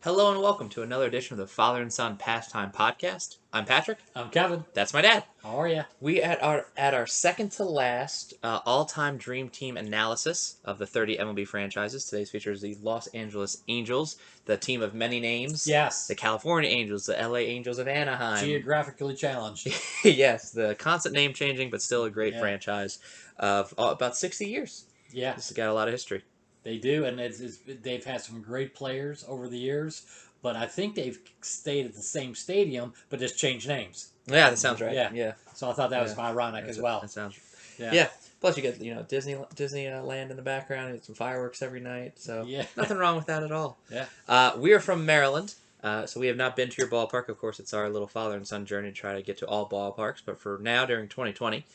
Hello and welcome to another edition of the Father and Son Pastime podcast. I'm Patrick. I'm Kevin. That's my dad. How are you? We at our second to last all-time Dream Team analysis of the 30 MLB franchises. Today's features the Los Angeles Angels, the team of many names. Yes. The California Angels, the LA Angels of Anaheim. Geographically challenged. Yes, the constant name changing, but still a great franchise of about 60 years. Yeah. This has got a lot of history. They do, and they've had some great players over the years, but I think they've stayed at the same stadium, but just changed names. Yeah, that sounds right. Yeah. So I thought that was ironic as well. That sounds. Yeah. Plus, you get Disneyland in the background. You get some fireworks every night. So nothing wrong with that at all. Yeah. We are from Maryland, so we have not been to your ballpark. Of course, it's our little father and son journey to try to get to all ballparks. But for now, during 2020,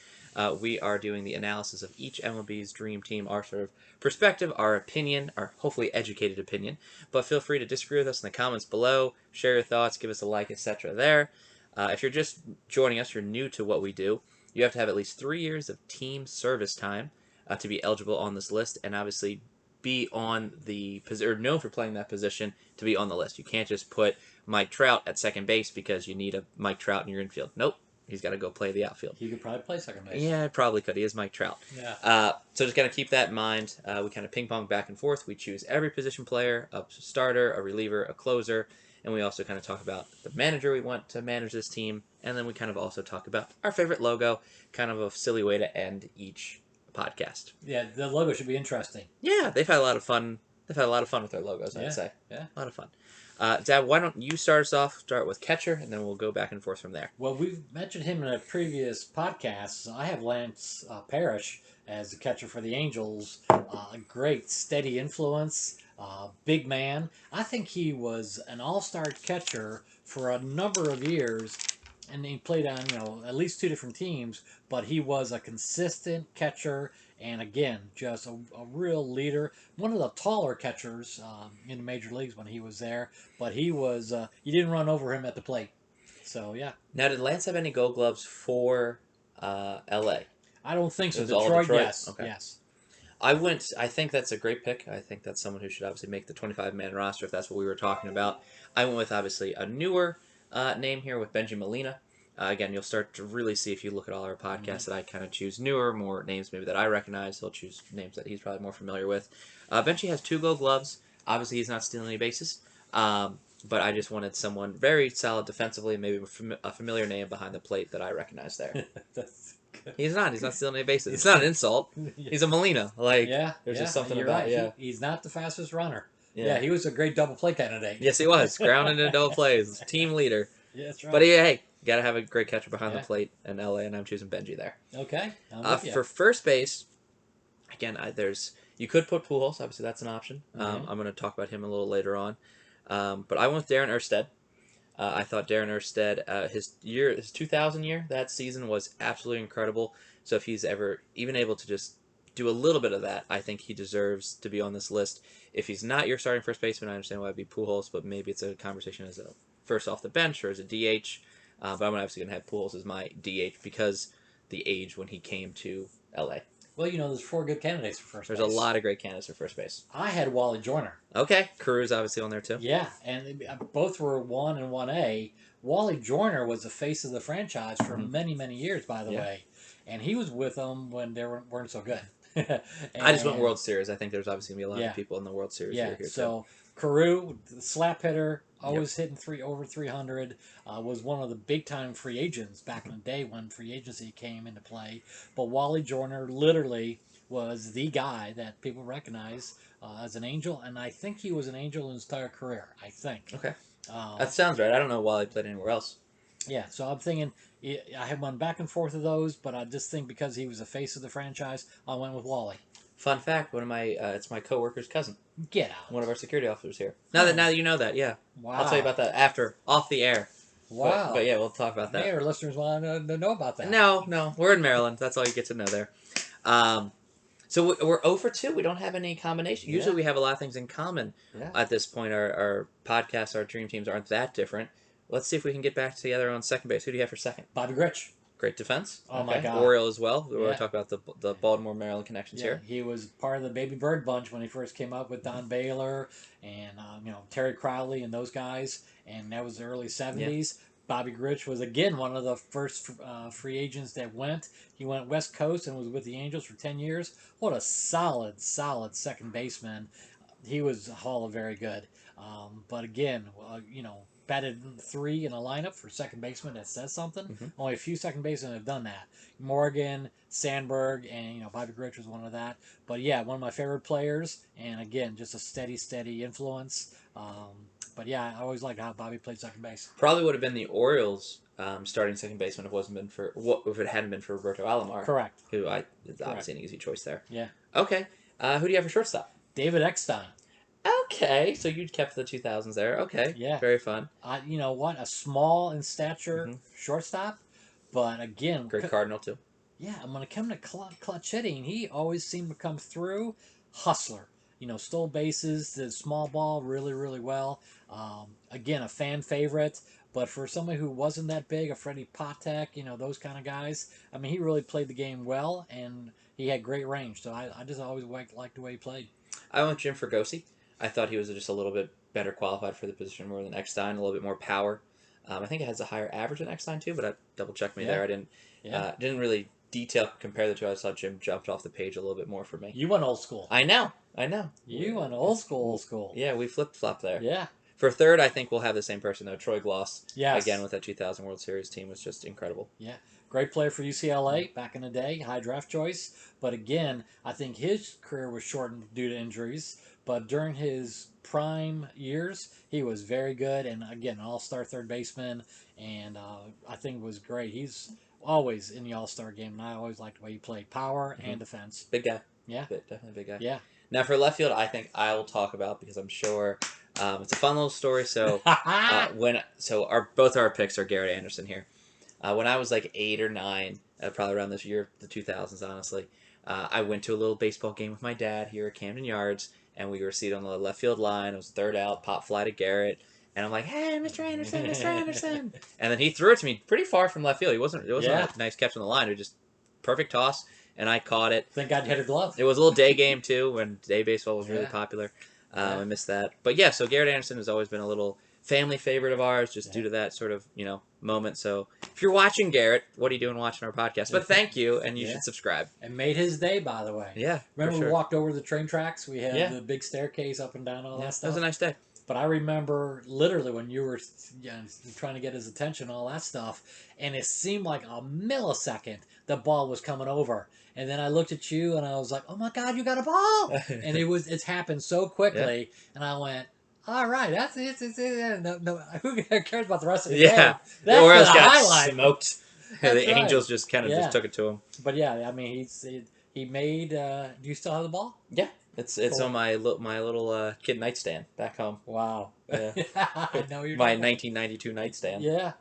we are doing the analysis of each MLB's Dream Team, our sort of perspective, our opinion, our hopefully educated opinion. But feel free to disagree with us in the comments below. Share your thoughts. Give us a like, etc. there. If you're just joining us, you're new to what we do. You have to have at least 3 years of team service time to be eligible on this list, and obviously be on the or known for playing that position to be on the list. You can't just put Mike Trout at second base because you need a Mike Trout in your infield. Nope. He's got to go play the outfield. He could probably play second base. Yeah, probably could. He is Mike Trout. Yeah. So just got to keep that in mind. We kind of ping pong back and forth. We choose every position player, a starter, a reliever, a closer, and we also kind of talk about the manager we want to manage this team, and then we kind of also talk about our favorite logo, kind of a silly way to end each podcast. Yeah, the logo should be interesting. Yeah, they've had a lot of fun. They've had a lot of fun with their logos, I'd say. Yeah. A lot of fun. Dad, why don't you start us off? Start with catcher, and then we'll go back and forth from there. Well, we've mentioned him in a previous podcast. I have Lance Parrish as the catcher for the Angels. A great, steady influence, big man. I think he was an all-star catcher for a number of years, and he played on at least 2 different teams. But he was a consistent catcher. And again, just a real leader. One of the taller catchers in the major leagues when he was there. But he was, you didn't run over him at the plate. So, yeah. Now, did Lance have any gold gloves for L.A.? I don't think so. Detroit, yes. Okay. Yes. I think that's a great pick. I think that's someone who should obviously make the 25-man roster if that's what we were talking about. I went with, obviously, a newer name here with Bengie Molina. Again, you'll start to really see if you look at all our podcasts that I kind of choose newer, more names maybe that I recognize. He'll choose names that he's probably more familiar with. Benji has 2 gold gloves. Obviously, he's not stealing any bases. But I just wanted someone very solid defensively, maybe a familiar name behind the plate that I recognize there. That's good. He's not stealing any bases. It's not an insult. He's a Molina. There's just something about it. He's not the fastest runner. Yeah, he was a great double play candidate. Yes, he was. Grounded into double plays. Team leader. Yeah, that's right. But hey, you got to have a great catcher behind the plate in LA, and I'm choosing Benji there. Okay. For first base, again, you could put Pujols. Obviously, that's an option. Mm-hmm. I'm going to talk about him a little later on. But I went with Darin Erstad. I thought Darin Erstad, his 2000 year, that season was absolutely incredible. So if he's ever even able to just do a little bit of that, I think he deserves to be on this list. If he's not your starting first baseman, I understand why it'd be Pujols, but maybe it's a conversation as a first off the bench or as a DH. But I'm obviously going to have Pujols as my DH because the age when he came to LA. Well, there's 4 good candidates for first base. There's a lot of great candidates for first base. I had Wally Joyner. Okay. Carews obviously on there too. Yeah, and both were 1 and 1A. Wally Joyner was the face of the franchise for many, many years, by the way. And he was with them when they weren't so good. I just went World Series. I think there's obviously going to be a lot of people in the World Series here so Carew, the slap hitter, always hitting over 300, was one of the big-time free agents back in the day when free agency came into play. But Wally Joyner literally was the guy that people recognize as an Angel, and I think he was an Angel in his entire career, I think. Okay. That sounds right. I don't know Wally played anywhere else. Yeah, so I'm thinking, I have one back and forth of those, but I just think because he was the face of the franchise, I went with Wally. Fun fact: it's my coworker's cousin. Get out. One of our security officers here. Now that you know that, yeah. Wow. I'll tell you about that off the air. Wow. But yeah, we'll talk about that. Hey, our listeners want to know about that. No, we're in Maryland. That's all you get to know there. So we're 0 for 2. We don't have any combination. Usually we have a lot of things in common. Yeah. At this point, our podcasts, our dream teams aren't that different. Let's see if we can get back together on second base. Who do you have for second? Bobby Grich. Great defense. Oh my God. Oriole as well. We Yeah. want to talk about the Baltimore Maryland connections Yeah, here. he was part of the Baby Bird bunch when he first came up with Don Baylor and Terry Crowley and those guys, and that was the early '70s. Bobby Grich was again one of the first free agents that went. He went West Coast and was with the Angels for 10 years. What a solid second baseman. He was Hall of Very good. But again, batted 3 in a lineup for second baseman. That says something. Mm-hmm. Only a few second basemen have done that. Morgan, Sandberg, and Bobby Grich was one of that. But yeah, one of my favorite players, and again, just a steady influence. But yeah, I always liked how Bobby played second base. Probably would have been the Orioles starting second baseman if it hadn't been for Roberto Alomar. Correct. Who it's obviously an easy choice there. Yeah. Okay. Who do you have for shortstop? David Eckstein. Okay, so you kept the 2000s there. Okay. Yeah. Very fun. You know what? A small in stature shortstop, but again, Great Cardinal too. Yeah, I'm gonna come to clutch hitting. He always seemed to come through. Hustler. Stole bases, did small ball really well. Again, a fan favorite. But for somebody who wasn't that big, a Freddie Patek, those kind of guys, I mean, he really played the game well, and he had great range. So I just always liked the way he played. I went Jim Fregosi. I thought he was just a little bit better qualified for the position more than Eckstein, a little bit more power. I think it has a higher average than Eckstein too, but I double-checked me there. I didn't really compare the two. I just thought Jim jumped off the page a little bit more for me. You went old school. I know. You went old school. Yeah, we flip-flopped there. Yeah. For third, I think we'll have the same person, though. Troy Glaus, yes. Again, with that 2000 World Series team, was just incredible. Yeah. Great player for UCLA back in the day, high draft choice. But again, I think his career was shortened due to injuries. But during his prime years, he was very good. And again, an all-star third baseman. And I think was great. He's always in the all-star game. And I always liked the way he played. Power and defense. Big guy. Yeah. Definitely a big guy. Yeah. Now, for left field, I think I will talk about, because I'm sure it's a fun little story. So both our picks are Garret Anderson here. When I was like 8 or 9, probably around this year, the 2000s, honestly, I went to a little baseball game with my dad here at Camden Yards, and we were seated on the left field line. It was third out, pop fly to Garrett, and I'm like, "Hey, Mr. Anderson, Mr. Anderson!" And then he threw it to me pretty far from left field. It wasn't a nice catch on the line. It was just perfect toss, and I caught it. Thank God you hit a glove. It was a little day game too, when day baseball was really popular. I missed that, but yeah. So Garret Anderson has always been a little family favorite of ours, just due to that sort of moment. So if you're watching, Garrett, what are you doing watching our podcast? But thank you, and you should subscribe. And made his day, by the way. Yeah. Remember we walked over the train tracks? We had the big staircase up and down, all that stuff. That was a nice day. But I remember literally when you were trying to get his attention, all that stuff, and it seemed like a millisecond the ball was coming over. And then I looked at you and I was like, "Oh my God, you got a ball!" And it's happened so quickly, and I went, "All right, that's it. No, who cares about the rest of the game? That's the Orioles got highlight. Smoked. The Angels just kind of just took it to him. But yeah, I mean, he made. Do you still have the ball? Yeah, it's on my little kid nightstand back home. Wow. Yeah. I know you're my 1992 nightstand. Yeah.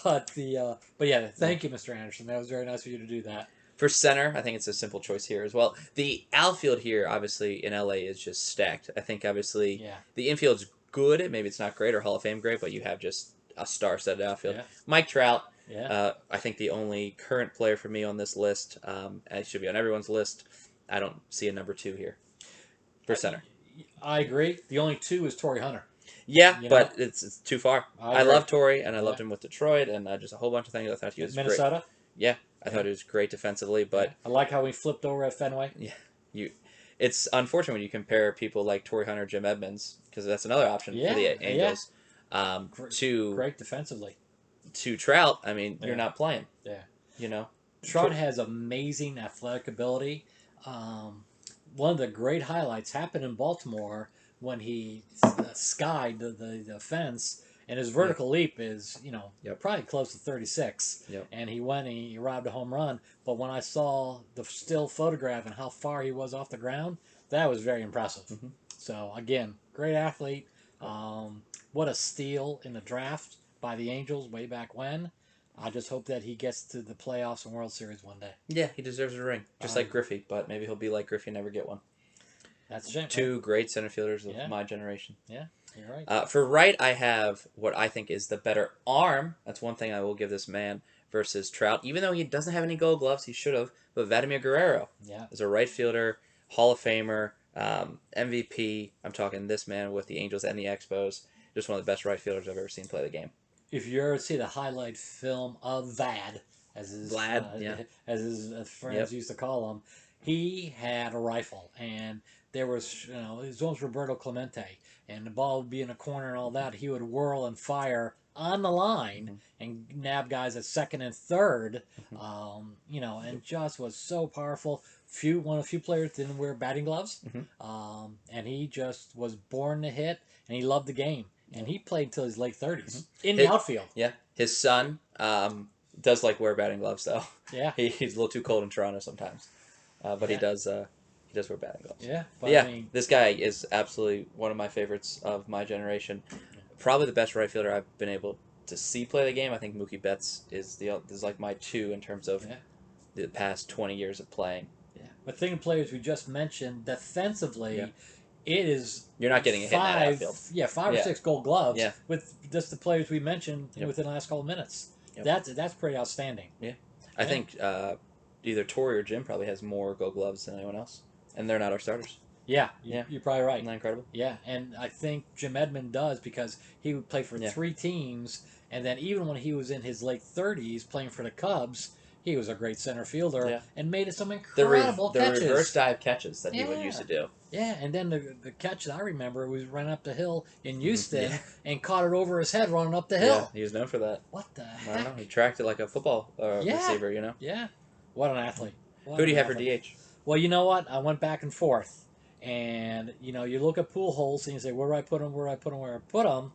But yeah, thank you, Mr. Anderson. That was very nice of you to do that. For center, I think it's a simple choice here as well. The outfield here, obviously, in LA is just stacked. I think, obviously, the infield's good. Maybe it's not great or Hall of Fame great, but you have just a star-studded outfield. Yeah. Mike Trout, I think the only current player for me on this list, and it should be on everyone's list, I don't see a number 2 here for center. I agree. The only 2 is Torrey Hunter. Yeah, but it's too far. I love Torrey, and I loved him with Detroit, and just a whole bunch of things. I thought he was Minnesota? Great. Yeah. I thought it was great defensively, but I like how he flipped over at Fenway. Yeah, it's unfortunate when you compare people like Torrey Hunter, Jim Edmonds, because that's another option for the Angels. Great defensively. To Trout, I mean, you're not playing. Yeah, Trout has amazing athletic ability. One of the great highlights happened in Baltimore when he skied the fence. And his vertical leap is, probably close to 36. And he went and he robbed a home run. But when I saw the still photograph and how far he was off the ground, that was very impressive. So, again, great athlete. What a steal in the draft by the Angels way back when. I just hope that he gets to the playoffs and World Series one day. Yeah, he deserves a ring. Just like Griffey, but maybe he'll be like Griffey and never get one. That's a shame. 2 great center fielders of my generation. Yeah. You're right. For right, I have what I think is the better arm. That's one thing I will give this man. versus Trout. Even though he doesn't have any Gold Gloves, he should have. But Vladimir Guerrero is a right fielder, Hall of Famer, MVP. I'm talking this man with the Angels and the Expos. Just one of the best right fielders I've ever seen play the game. If you ever see the highlight film of Vad, Yeah. as his friends Yep. used to call him, he had a rifle, and there was, his name was Roberto Clemente, and the ball would be in a corner and all that. He would whirl and fire on the line and nab guys at second and third, and just was so powerful. One of the few players didn't wear batting gloves, and he just was born to hit, and he loved the game. And he played until his late 30s in the outfield. Yeah. His son does like wear batting gloves, though. Yeah. He's a little too cold in Toronto sometimes. But he does wear batting gloves. Yeah. But yeah, this guy is absolutely one of my favorites of my generation. Probably the best right fielder I've been able to see play the game. I think Mookie Betts is like my two in terms of the past 20 years of playing. Yeah. But thinking players we just mentioned, defensively, it is you're not getting a hit in that outfield. Yeah, 5 or 6 Gold Gloves with just the players we mentioned within the last couple of minutes. Yep. That's pretty outstanding. Yeah, I think either Torrey or Jim probably has more Gold Gloves than anyone else, and they're not our starters. Yeah, you're probably right. Isn't that incredible? Yeah, and I think Jim Edmonds does because he would play for 3 teams, and then even when he was in his late 30s playing for the Cubs, he was a great center fielder and made some incredible catches. The reverse dive catches that he would used to do. Yeah, and then the catch that I remember was running up the hill in Houston and caught it over his head running up the hill. Yeah, he was known for that. What the heck? I don't know. He tracked it like a football receiver, Yeah. What an athlete. Who do you have for DH? Well, you know what? I went back and forth. And, you look at Pujols and you say, where do I put him, where do I put him, where do I put him?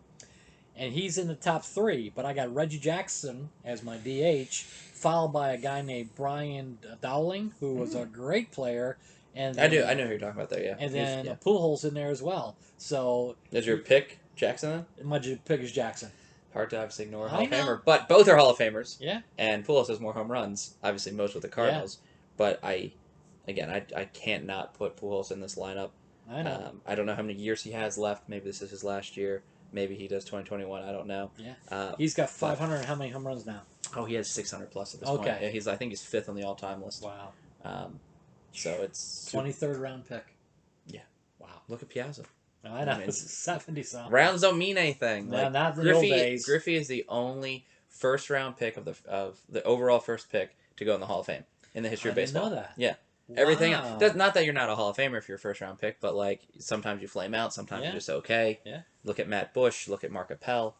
And he's in the top 3. But I got Reggie Jackson as my DH, followed by a guy named Brian Dowling, who was a great player. And then, I know who you're talking about there, yeah. And then Pujols in there as well. So is your pick Jackson then? My pick is Jackson. Hard to obviously ignore a Hall of Famer, but both are Hall of Famers. Yeah. And Pujols has more home runs, obviously most with the Cardinals. Yeah. But I can't not put Pujols in this lineup. I know. I don't know how many years he has left. Maybe this is his last year. Maybe he does 2021. I don't know. Yeah. He's got 500 and how many home runs now? Oh, he has 600 plus at this point. Yeah, I think he's 5th on the all-time list. Wow. So it's 23rd round pick. Yeah. Wow. Look at Piazza. I know. It's 70-something. Rounds don't mean anything. No, not in the old days. Griffey is the only first-round pick of the overall first pick to go in the Hall of Fame in the history of baseball. I didn't know that. Yeah. Wow. Everything else, not that you're not a Hall of Famer if you're a first-round pick, but like sometimes you flame out, sometimes you're just okay. Yeah. Look at Matt Bush. Look at Mark Appel.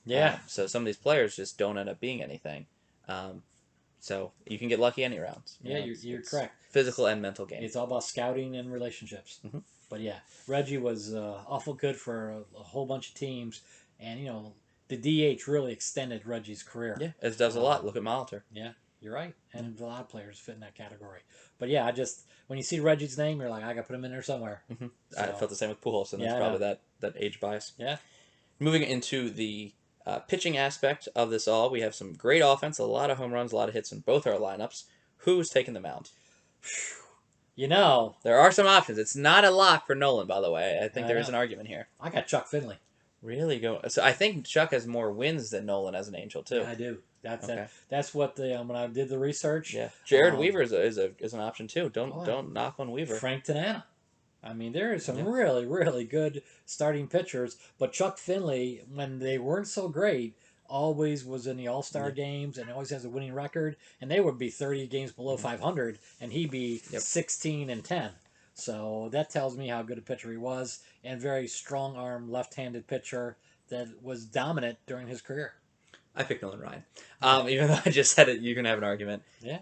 Yeah. So some of these players just don't end up being anything. So you can get lucky any rounds. You're correct. Physical and mental game. It's all about scouting and relationships. Mm-hmm. But yeah, Reggie was awful good for a whole bunch of teams, and the DH really extended Reggie's career. Yeah, it does a lot. Look at Molitor. Yeah, you're right, and a lot of players fit in that category. But yeah, when you see Reggie's name, you're like, I got to put him in there somewhere. Mm-hmm. So, I felt the same with Pujols, and that's probably that age bias. Yeah. Moving into the pitching aspect of this all, we have some great offense, a lot of home runs, a lot of hits in both our lineups. Who's taking the mound? There are some options. It's not a lock for Nolan, by the way. I think there is an argument here. I got Chuck Finley. Really? So I think Chuck has more wins than Nolan as an Angel, too. Yeah, I do. That's what when I did the research. Yeah. Jared Weaver is an option, too. Don't knock on Weaver. Frank Tanana. I mean, there are some really, really good starting pitchers, but Chuck Finley, when they weren't so great, always was in the All-Star games and always has a winning record, and they would be 30 games below 500, and he'd be 16-10. So that tells me how good a pitcher he was, and very strong-arm, left-handed pitcher that was dominant during his career. I picked Nolan Ryan. Even though I just said it, you can have an argument. Yeah.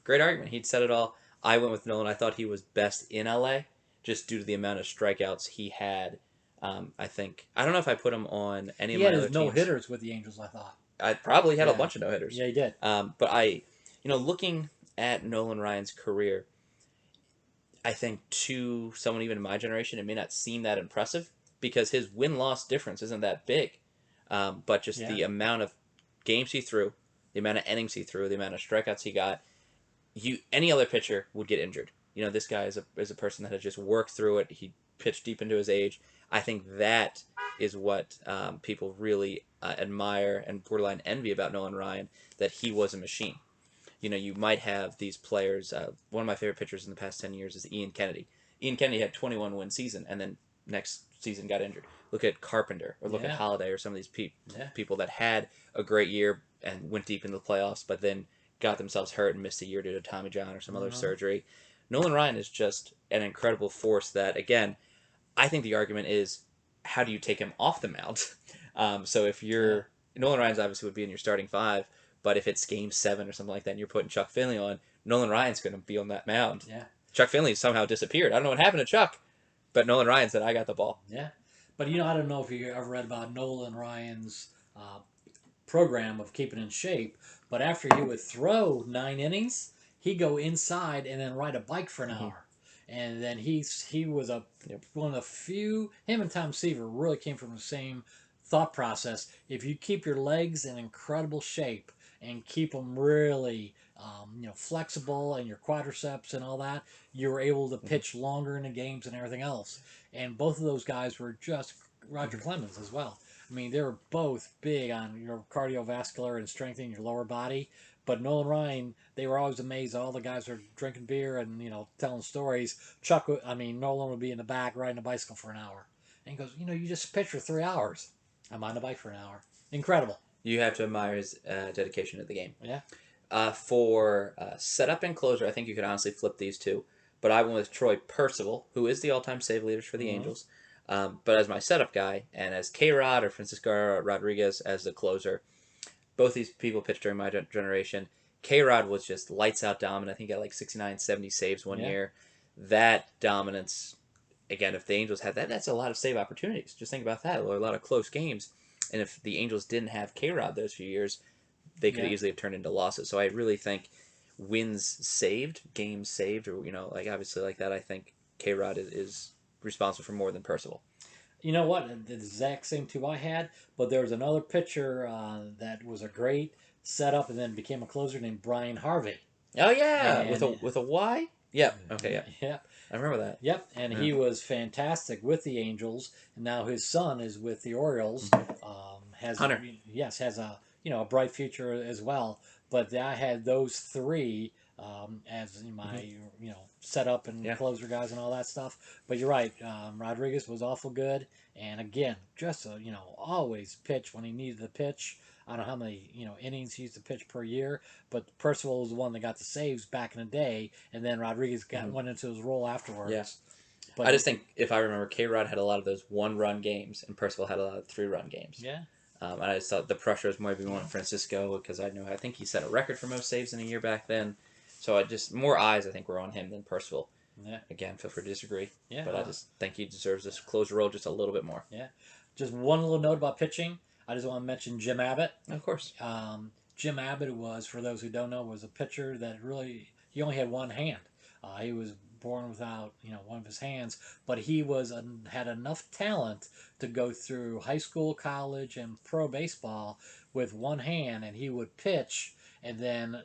Great argument. He'd said it all. I went with Nolan. I thought he was best in LA, just due to the amount of strikeouts he had. I don't know if I put him on any of my other teams. He had no-hitters with the Angels, I thought. I probably had a bunch of no-hitters. Yeah, he did. But looking at Nolan Ryan's career, I think to someone even in my generation, it may not seem that impressive because his win-loss difference isn't that big. But just the amount of games he threw, the amount of innings he threw, the amount of strikeouts he got, any other pitcher would get injured. This guy is a person that had just worked through it. He pitched deep into his age. I think that is what people really admire and borderline envy about Nolan Ryan, that he was a machine. You might have these players. One of my favorite pitchers in the past 10 years is Ian Kennedy. Ian Kennedy had 21 win season and then next season got injured. Look at Carpenter or look at Holiday or some of these people that had a great year and went deep into the playoffs, but then got themselves hurt and missed a year due to Tommy John or some other surgery. Nolan Ryan is just an incredible force that, again, I think the argument is, how do you take him off the mound? So if you're Nolan Ryan's obviously would be in your starting five, but if it's game 7 or something like that and you're putting Chuck Finley on, Nolan Ryan's going to be on that mound. Yeah. Chuck Finley somehow disappeared. I don't know what happened to Chuck, but Nolan Ryan said, I got the ball. Yeah. But, I don't know if you ever read about Nolan Ryan's program of keeping in shape, but after he would throw 9 innings, he'd go inside and then ride a bike for an hour. And then he was one of the few, him and Tom Seaver really came from the same thought process. If you keep your legs in incredible shape and keep them really flexible and your quadriceps and all that, you're able to pitch longer in the games and everything else. And both of those guys were just Roger Clemens as well. I mean, they were both big on your cardiovascular and strengthening your lower body. But Nolan Ryan, they were always amazed. All the guys were drinking beer and telling stories. Nolan would be in the back riding a bicycle for an hour, and he goes, you just pitch for 3 hours. I'm on the bike for an hour. Incredible. You have to admire his dedication to the game. Yeah. For setup and closer, I think you could honestly flip these two. But I went with Troy Percival, who is the all-time save leader for the Angels. But as my setup guy, and as K-Rod or Francisco Rodriguez as the closer, both these people pitched during my generation. K-Rod was just lights-out dominant. I think he got like 69, 70 saves one year. That dominance, again, if the Angels had that, that's a lot of save opportunities. Just think about that. A lot of close games. And if the Angels didn't have K-Rod those few years, they could easily have turned into losses. So I really think wins saved, games saved, or, obviously like that, I think K-Rod is responsible for more than Percival. You know what? The exact same two I had, but there was another pitcher that was a great setup and then became a closer named Bryan Harvey. Oh yeah, with a Y. Yep. Okay. Yeah. Yep. I remember that. Yep. And he was fantastic with the Angels, and now his son is with the Orioles. Hunter. Has a bright future as well. But I had those three as my setup and closer guys and all that stuff. But you're right, Rodriguez was awful good, and again, just always pitch when he needed to pitch. I don't know how many innings he used to pitch per year, but Percival was the one that got the saves back in the day, and then Rodriguez went into his role afterwards. Yeah. But I just think, if I remember, K-Rod had a lot of those 1-run games, and Percival had a lot of 3-run games. Yeah. And I just thought the pressure was maybe more on Francisco, because I think he set a record for most saves in a year back then. So more eyes, I think, were on him than Percival. Yeah. Again, feel free to disagree. Yeah. But I just think he deserves this closer role just a little bit more. Yeah. Just one little note about pitching. I just want to mention Jim Abbott. Of course. Jim Abbott was, for those who don't know, was a pitcher that he only had one hand. He was born without one of his hands, but he had enough talent to go through high school, college, and pro baseball with one hand, and he would pitch and then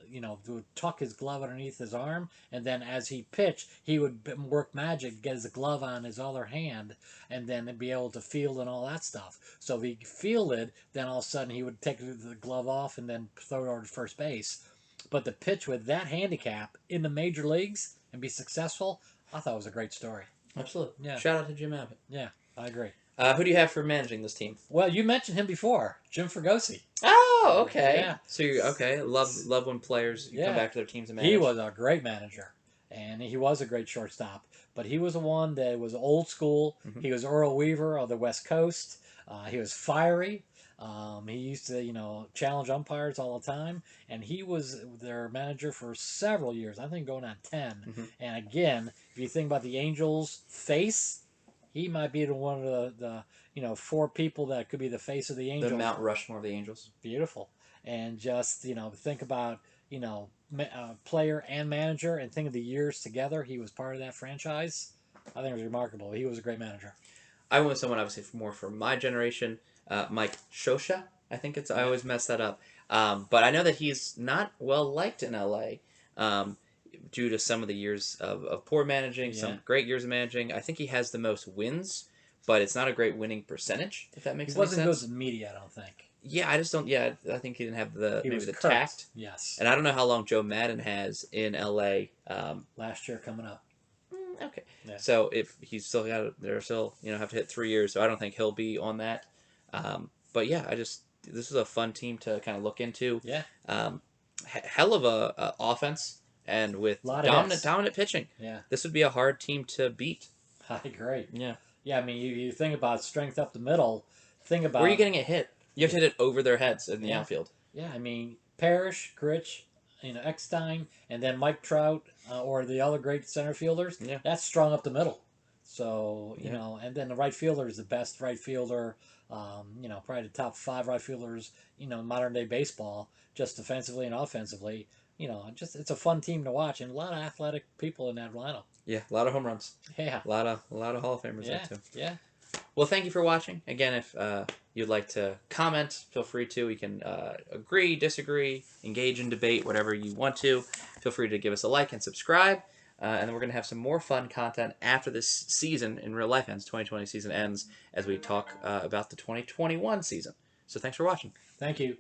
would tuck his glove underneath his arm, and then as he pitched, he would work magic, get his glove on his other hand, and then be able to field and all that stuff. So if he fielded, then all of a sudden he would take the glove off and then throw it over to first base. But to pitch with that handicap in the major leagues and be successful, I thought it was a great story. Absolutely. Yeah. Shout out to Jim Abbott. Yeah, I agree. Who do you have for managing this team? Well, you mentioned him before, Jim Fregosi. Oh, okay. Yeah. So you're okay. Love when players come back to their teams and manage. He was a great manager, and he was a great shortstop. But he was the one that was old school. Mm-hmm. He was Earl Weaver of the West Coast. He was fiery. He used to, challenge umpires all the time, and he was their manager for several years. I think going on 10. Mm-hmm. And again, if you think about the Angels' face, he might be one of the 4 people that could be the face of the Angels. The Mount Rushmore of the Angels. Beautiful. And just, think about, player and manager, and think of the years together. He was part of that franchise. I think it was remarkable. He was a great manager. I went with someone, obviously, more from my generation. Mike Shosha, I think it's. I always mess that up. But I know that he's not well liked in LA due to some of the years of poor managing, some great years of managing. I think he has the most wins, but it's not a great winning percentage, if that makes He any wasn't good sense. with the media, I don't think. Yeah, I just don't. Yeah, I think he didn't have He maybe was the curt. tact. Yes. And I don't know how long Joe Madden has in LA. Last year coming up. Okay. Yeah. So if he's still got, they're still have to hit 3 years. So I don't think he'll be on that. But yeah, this is a fun team to kind of look into. Yeah. Hell of a offense, and with Lot of hits. dominant pitching. Yeah. This would be a hard team to beat. I agree. Yeah. Yeah, I mean, you think about strength up the middle. Think about Where are you getting it hit? You have to hit it over their heads in the Yeah. outfield. Yeah, I mean, Parrish, Grich, Eckstein, and then Mike Trout or the other great center fielders. Yeah. That's strong up the middle. So you Yeah. know, and then the right fielder is the best right fielder. Probably the top 5 right fielders. In modern day baseball, just defensively and offensively. It's a fun team to watch, and a lot of athletic people in that lineup. Yeah, a lot of home runs. Yeah. A lot of Hall of Famers there too. Yeah. Well, thank you for watching. Again, if you'd like to comment, feel free to. We can agree, disagree, engage in debate, whatever you want to. Feel free to give us a like and subscribe. And then we're going to have some more fun content after this season in real life ends, 2020 season ends, as we talk about the 2021 season. So thanks for watching. Thank you.